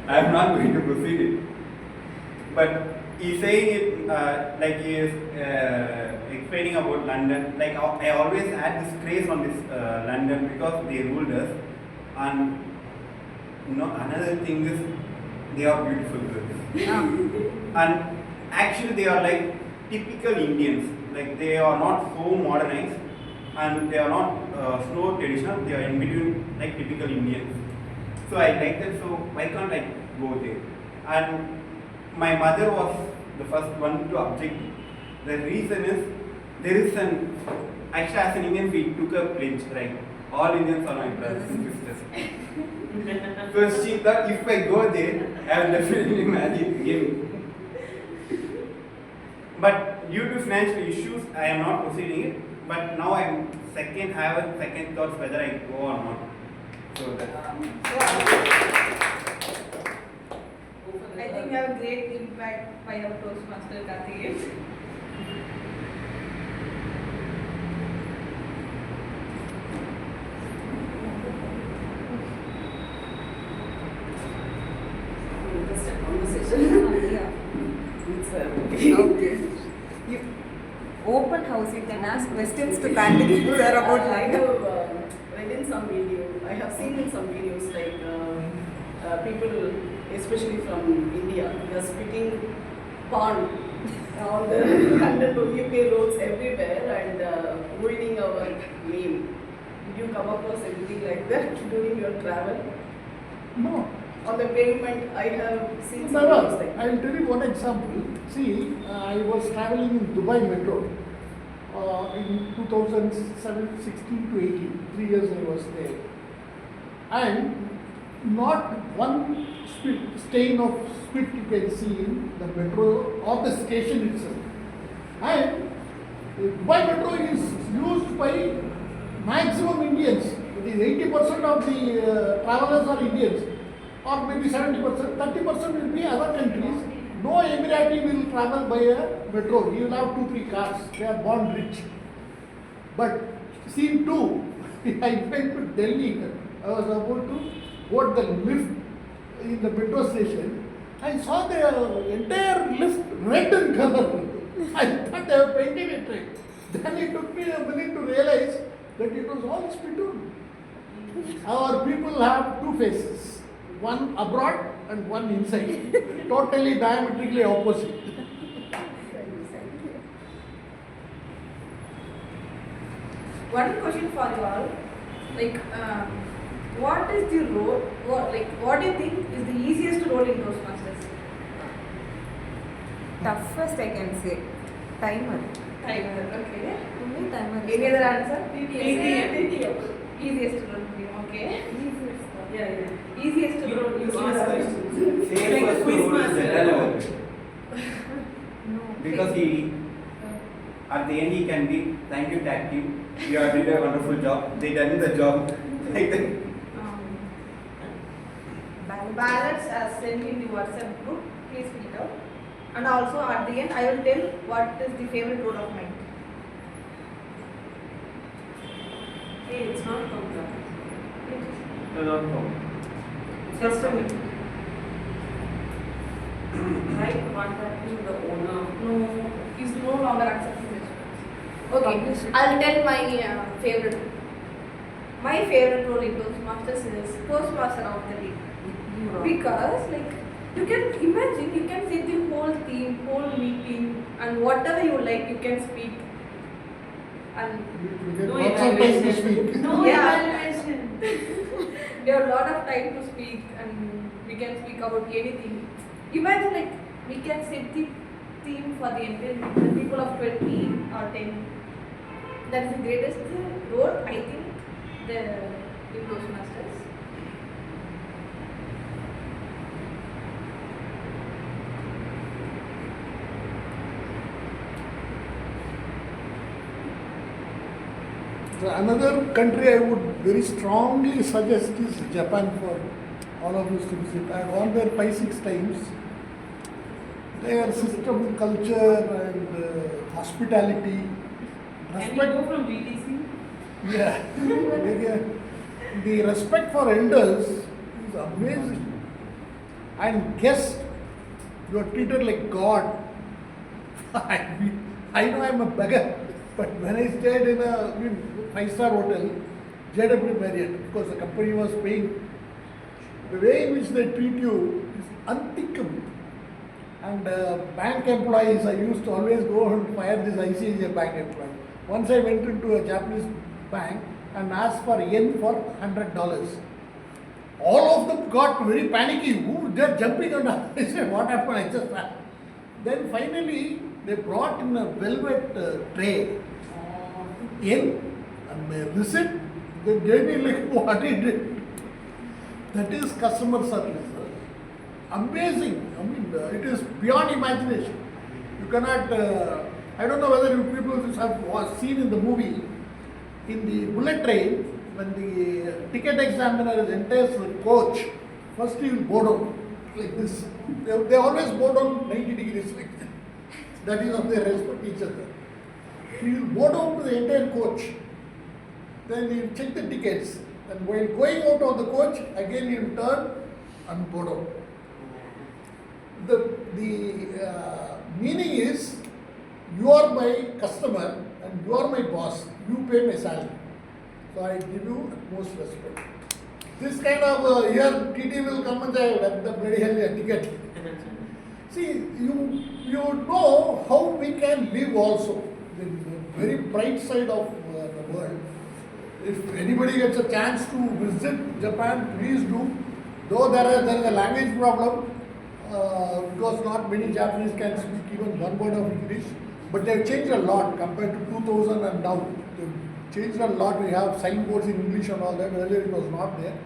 I am not going to proceed it. But he's saying it like he is explaining about London. Like I always had this craze on this London because they ruled us. And another thing is they are beautiful girls. And actually they are like typical Indians. Like they are not so modernized and they are not so traditional. They are in between like typical Indians. So I like that. So why can't I go there? and my mother was the first one to object. The reason is there is actually as an Indian we took a pledge, right? All Indians are my brothers and sisters. So she thought if I go there, I will definitely imagine giving. But due to financial issues, I am not proceeding it. But now I have a second thoughts whether I go or not. So that. I think you have a great impact by our Toastmaster Karthikeyan. Just a conversation. Yeah. It's Okay. You open house, you can ask questions to Karthikeyan sir about I life. have read in some video, I have seen in some videos like people, especially from India, they are spitting pond on the under UK roads everywhere and ruining our name. Did you come across anything like that during your travel? No. On the pavement, I have seen some Never. videos like I will tell you one example. See, I was traveling in Dubai Metro in 2016 to 18. 3 years I was there. And not one stain of spit you can see in the metro or the station itself. And Dubai Metro is used by maximum Indians. It is 80% of the travelers are Indians. Or maybe 70%, 30% will be other countries. No Emirati will travel by a metro. He will have 2-3 cars. They are born rich. But scene 2, I went to Delhi. I was about to board the lift in the metro station. I saw the entire lift red in color. I thought they were painting it red. Then it took me a minute to realize that it was all spittoon. Our people have two faces. One abroad and one inside, totally diametrically opposite. One question for you all, like, what is the role? What do you think is the easiest role in Toastmasters? Toughest I can say. Timer. Timer. Okay. Only timer. Any other answer? TTM. Easiest role. Okay. Easiest. Yeah. Easiest You role. don't ask questions. Same Like first quiz rule is master. irrelevant. No. Because at the end he can be, thank you tag team, you have did a wonderful job, they done the job. Like that. Ballots are sent in the WhatsApp group. Please fill it out. And also at the end, I will tell what is the favorite role of mine. Hey, it's not come. Just a minute. Try contacting the owner. No, he's no longer accepting this. Okay, I'll tell my favorite. My favorite role in Toastmasters is Toastmaster of the Day. Because, like, you can imagine, you can set the whole theme, whole meeting, and whatever you like, you can speak. And You get No lots of time to evaluation. speak. no evaluation. We have a lot of time to speak, and we can speak about anything. Imagine, like, we can set the theme for the entire the people of 20 or 10. That is the greatest role, I think, the Toastmasters. So another country I would very strongly suggest is Japan for all of us to visit. I've gone there 5-6 times. Their system, culture, and hospitality, Can you respect. go from BTC? Yeah, the respect for elders is amazing. And guests, you are treated like God. I know I'm a beggar, but when I stayed in a 5-star hotel, JW Marriott, of course the company was paying, the way in which they treat you is unthinkable. And bank employees, I used to always go and fire this ICICI bank employee. Once I went into a Japanese bank and asked for yen for $100. All of them got very panicky. Ooh, they're jumping on. I said, what happened? I just. Then finally, they brought in a velvet tray in and my receipt. They gave me like what he did. That is customer service. Amazing. I mean, it is beyond imagination. You cannot. I don't know whether you people have seen in the movie, in the bullet train, when the ticket examiner enters the coach, first he will bow down like this. They always bow down 90 degrees like that. That is how they respect each other. He will bow down to the entire coach. Then he will check the tickets. And while going out of the coach, again he will turn and bow down. The meaning is, you are my customer and you are my boss. You pay my salary. So I give you utmost respect. This kind of here TT will come and say, "Let the bloody hell a ticket." See, you know how we can live also. The very bright side of the world. If anybody gets a chance to visit Japan, please do. Though there is a language problem, because not many Japanese can speak even one word of English, but they have changed a lot compared to 2000 and now. They've changed a lot. We have signboards in English and all that. Earlier it was not there.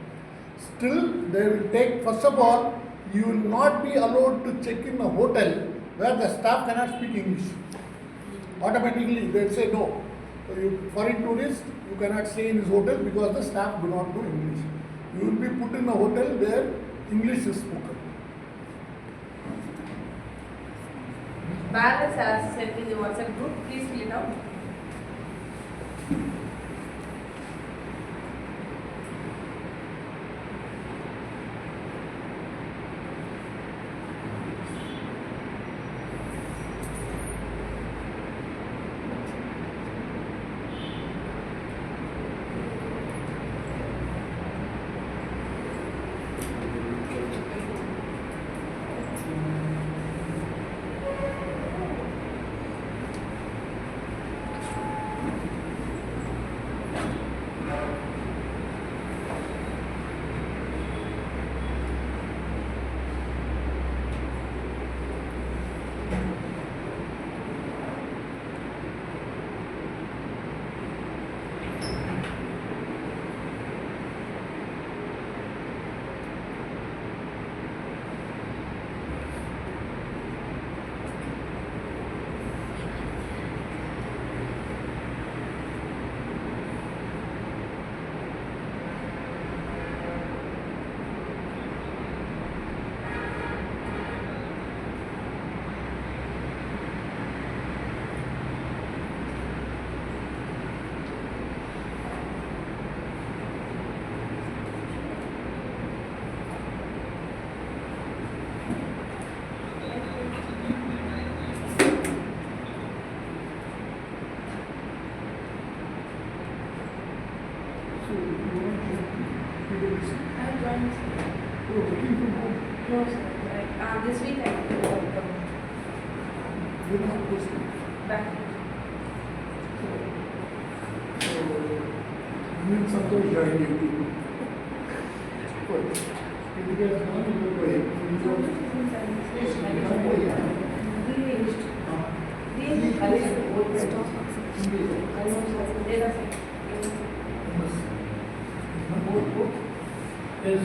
Still, they will take, first of all, you will not be allowed to check in a hotel where the staff cannot speak English. Automatically, they will say no. So foreign tourists, you cannot stay in this hotel because the staff do not know English. You will be put in a hotel where English is spoken. Balance has sent in the WhatsApp group. Please fill it out. This week I back. Santosh joined you. Yes.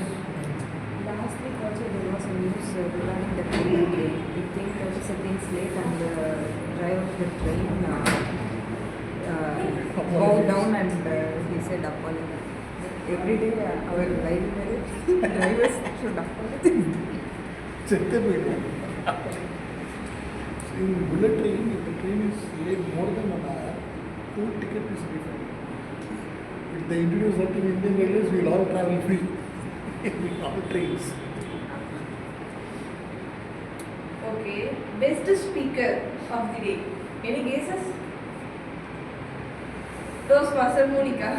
Last week also there was a news regarding the train. We think 30 seconds late and the driver of the train bowed down and he said apology. Every day our drivers should apologize. Check the video. In bullet train, if the train is late more than an hour, full ticket is refunded. If they introduce that in Indian Railways, we will all travel free in all trains. Okay. Best speaker of the day. Any guesses? Toastmaster Monica.